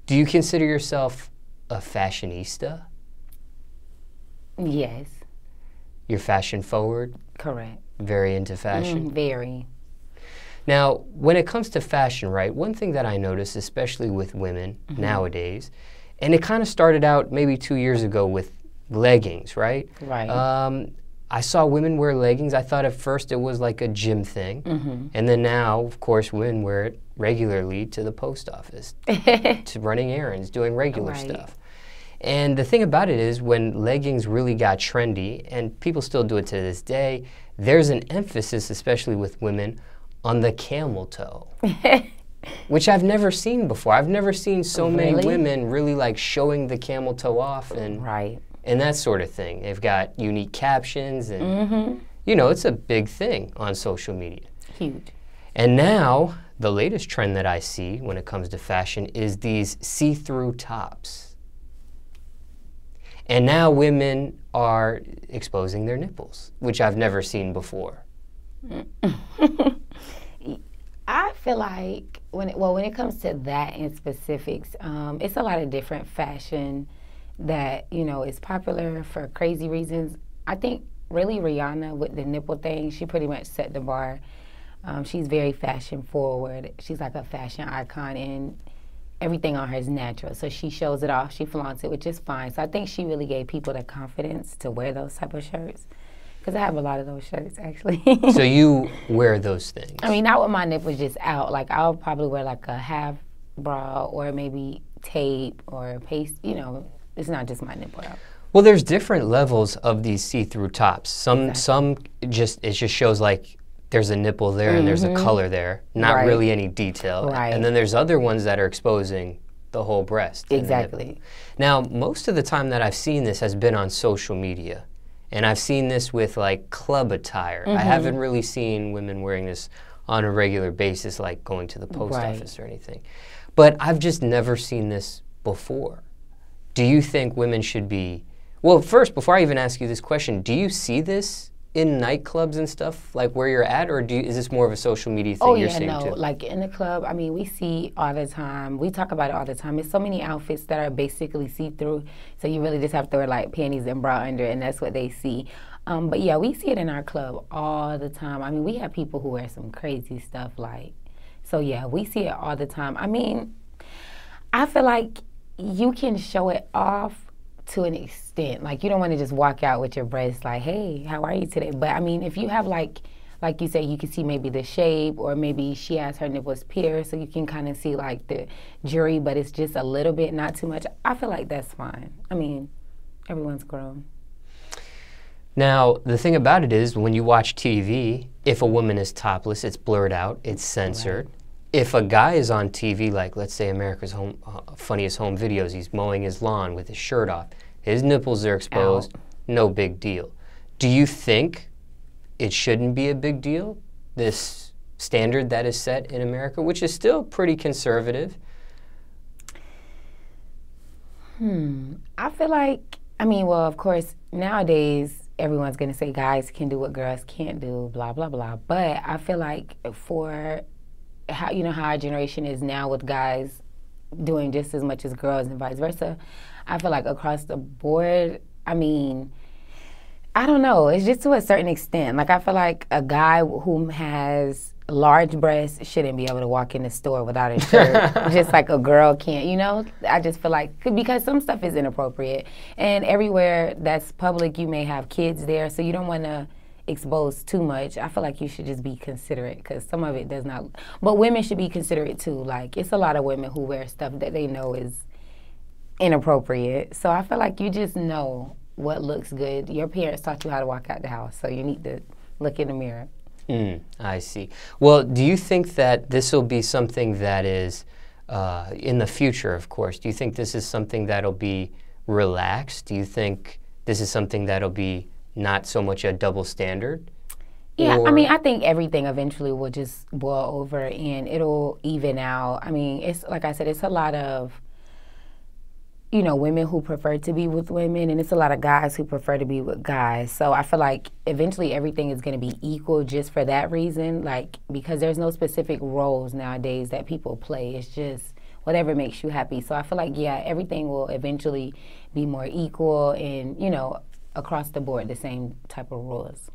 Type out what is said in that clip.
Do you consider yourself a fashionista? Yes. You're fashion forward? Correct. Very into fashion? Very. Now, when it comes to fashion, right, one thing that I notice, especially with women nowadays, and it kind of started out maybe 2 years ago with leggings, right? Right. I saw women wear leggings. I thought at first it was like a gym thing. And then now, of course, women wear it regularly to the post office, to running errands, doing regular stuff. And the thing about it is when leggings really got trendy, and people still do it to this day, there's an emphasis, especially with women, on the camel toe, which I've never seen before. I've never seen so many women really like showing the camel toe off and that sort of thing. They've got unique captions and, you know, it's a big thing on social media. Huge. And now, the latest trend that I see when it comes to fashion is these see-through tops. And now women are exposing their nipples, which I've never seen before. I feel like when it comes to that in specifics, it's a lot of different fashion that, you know, is popular for crazy reasons. I think really Rihanna with the nipple thing, she pretty much set the bar. She's very fashion forward. She's like a fashion icon and everything on her is natural. So she shows it off, she flaunts it, which is fine. So I think she really gave people the confidence to wear those type of shirts. Because I have a lot of those shirts, actually. So you wear those things? I mean, not with my nipples just out. Like, I'll probably wear like a half bra or maybe tape or paste, you know. It's not just my nipple out. Well, there's different levels of these see-through tops. Some it just shows like there's a nipple there and there's a color there, not really any detail. And then there's other ones that are exposing the whole breast. Exactly. Now, most of the time that I've seen this has been on social media. And I've seen this with like club attire. I haven't really seen women wearing this on a regular basis, like going to the post office or anything. But I've just never seen this before. Do you think women should be, well, first, before I even ask you this question, do you see this in nightclubs and stuff, like where you're at, or is this more of a social media thing you're seeing too? Like in the club, I mean, we see all the time, we talk about it all the time. There's so many outfits that are basically see-through, so you really just have to wear like panties and bra under, and that's what they see. But yeah, we see it in our club all the time. I mean, we have people who wear some crazy stuff like, so yeah, we see it all the time. I mean, I feel like you can show it off to an extent. Like, you don't want to just walk out with your breasts like, hey, how are you today? But I mean, if you have like you said, you can see maybe the shape, or maybe she has her nipples pierced, so you can kind of see like the jury, but it's just a little bit, not too much. I feel like that's fine. I mean, everyone's grown. Now, the thing about it is, when you watch TV, if a woman is topless, it's blurred out, it's censored. If a guy is on TV, like let's say America's Funniest Home Videos, he's mowing his lawn with his shirt off, his nipples are exposed, no big deal. Do you think it shouldn't be a big deal, this standard that is set in America, which is still pretty conservative? I feel like, I mean, well, of course, nowadays, everyone's going to say guys can do what girls can't do, blah, blah, blah. But I feel like for how, you know, how our generation is now with guys doing just as much as girls and vice versa, I feel like across the board, I mean, I don't know, it's just to a certain extent. Like, I feel like a guy who has large breasts shouldn't be able to walk in the store without a shirt, just like a girl can't, you know? I just feel like, because some stuff is inappropriate, and everywhere that's public, you may have kids there, so you don't want to expose too much. I feel like you should just be considerate, because some of it does not, but women should be considerate too. Like, it's a lot of women who wear stuff that they know is inappropriate, so I feel like you just know what looks good. Your parents taught you how to walk out the house, so you need to look in the mirror. I see. Well, do you think that this will be something that is, in the future, of course, do you think this is something that'll be relaxed? Do you think this is something that'll be not so much a double standard? Yeah, I mean, I think everything eventually will just boil over and it'll even out. I mean, it's like I said, it's a lot of, you know, women who prefer to be with women, and it's a lot of guys who prefer to be with guys. So I feel like eventually everything is going to be equal just for that reason, like, because there's no specific roles nowadays that people play. It's just whatever makes you happy. So I feel like, yeah, everything will eventually be more equal and, you know, across the board, the same type of rules.